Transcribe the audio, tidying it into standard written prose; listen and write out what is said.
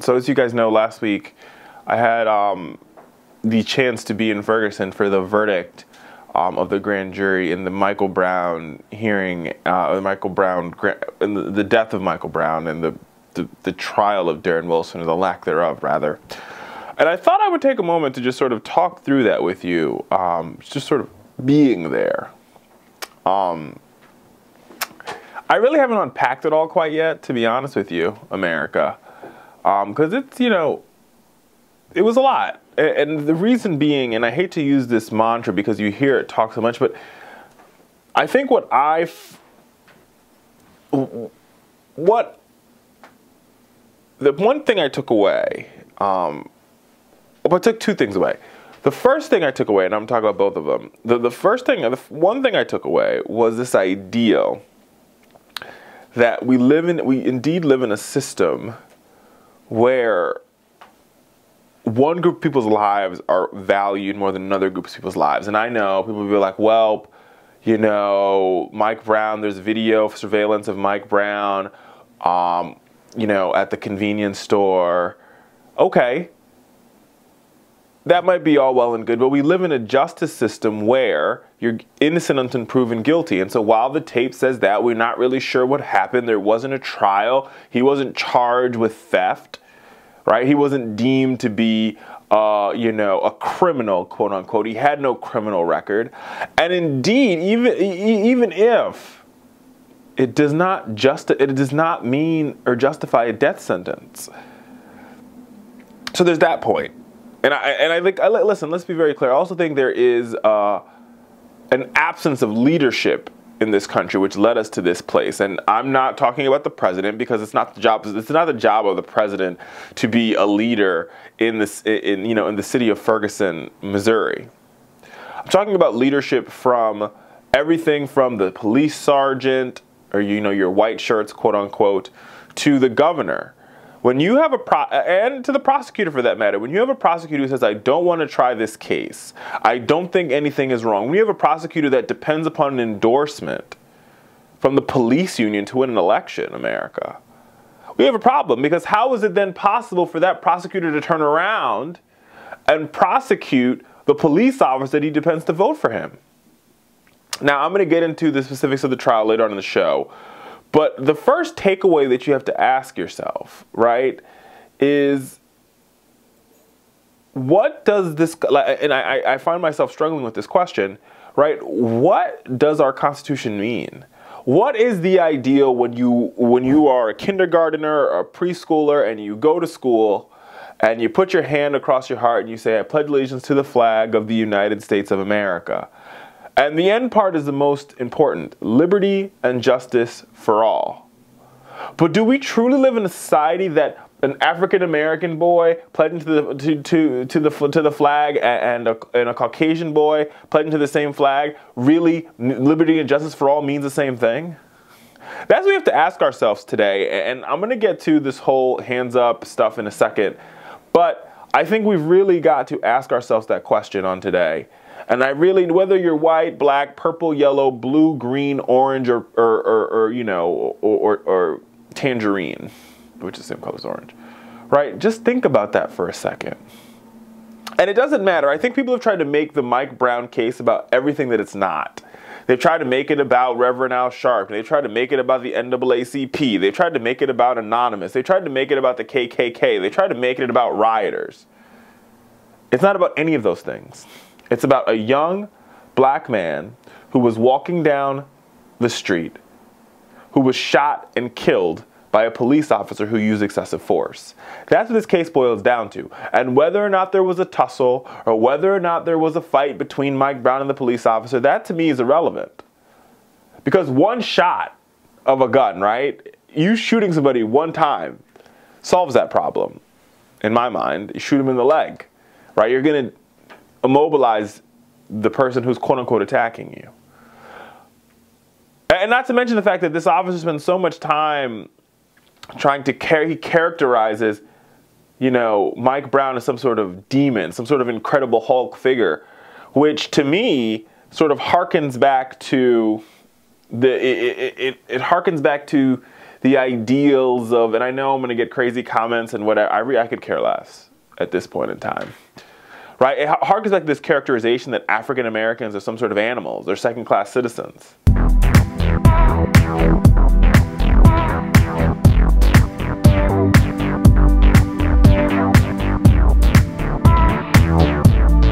So as you guys know, last week I had the chance to be in Ferguson for the verdict of the grand jury in the Michael Brown hearing, the death of Michael Brown and the trial of Darren Wilson, or the lack thereof, rather. And I thought I would take a moment to just sort of talk through that with you, just sort of being there. I really haven't unpacked it all quite yet, to be honest with you, America. Because it's, you know, it was a lot. And the reason being, and I hate to use this mantra because you hear it talk so much, but I think the one thing I took away, I took two things away. The first thing I took away, and I'm talking about both of them, the one thing I took away was this idea that we indeed live in a system where one group of people's lives are valued more than another group of people's lives. And I know people will be like, well, you know, Mike Brown, there's video surveillance of Mike Brown, you know, at the convenience store. Okay, that might be all well and good, but we live in a justice system where you're innocent until proven guilty. And so while the tape says that, we're not really sure what happened. There wasn't a trial. He wasn't charged with theft, right? He wasn't deemed to be, you know, a criminal, quote unquote. He had no criminal record. And indeed, even if it does not mean or justify a death sentence. So there's that point. And I think, listen, let's be very clear. I also think there is an absence of leadership in this country, which led us to this place. And I'm not talking about the president, because it's not the job of the president to be a leader in the city of Ferguson, Missouri. I'm talking about leadership from everything from the police sergeant, or, you know, your white shirts, quote unquote, to the governor. When you have and to the prosecutor for that matter, when you have a prosecutor who says, I don't want to try this case, I don't think anything is wrong. When you have a prosecutor that depends upon an endorsement from the police union to win an election, America, we have a problem, because how is it then possible for that prosecutor to turn around and prosecute the police officer that he depends to vote for him? Now, I'm going to get into the specifics of the trial later on in the show. But the first takeaway that you have to ask yourself, right, is what does this, and I find myself struggling with this question, right? What does our Constitution mean? What is the ideal when you are a kindergartner or a preschooler and you go to school and you put your hand across your heart and you say, I pledge allegiance to the flag of the United States of America? And the end part is the most important: liberty and justice for all. But do we truly live in a society that an African-American boy pledging to the flag and a Caucasian boy pledging to the same flag, really liberty and justice for all means the same thing? That's what we have to ask ourselves today. And I'm going to get to this whole hands up stuff in a second. But I think we've really got to ask ourselves that question on today. And I really, whether you're white, black, purple, yellow, blue, green, orange, or tangerine, which is the same color as orange, right? Just think about that for a second. And it doesn't matter. I think people have tried to make the Mike Brown case about everything that it's not. They've tried to make it about Reverend Al Sharpton. They've tried to make it about the NAACP. They tried to make it about Anonymous. They tried to make it about the KKK. They tried to make it about rioters. It's not about any of those things. It's about a young black man who was walking down the street, who was shot and killed by a police officer who used excessive force. That's what this case boils down to. And whether or not there was a tussle, or whether or not there was a fight between Mike Brown and the police officer, that to me is irrelevant. Because one shot of a gun, right? You shooting somebody one time solves that problem. In my mind, you shoot him in the leg, right? You're going to immobilize the person who's quote unquote attacking you. And not to mention the fact that this officer spends so much time trying to he characterizes, you know, Mike Brown as some sort of demon, some sort of Incredible Hulk figure, which to me sort of harkens back to it harkens back to the ideals of, and I know I'm going to get crazy comments and whatever, I could care less at this point in time. Right? It harkens back to this characterization that African Americans are some sort of animals, they're second-class citizens.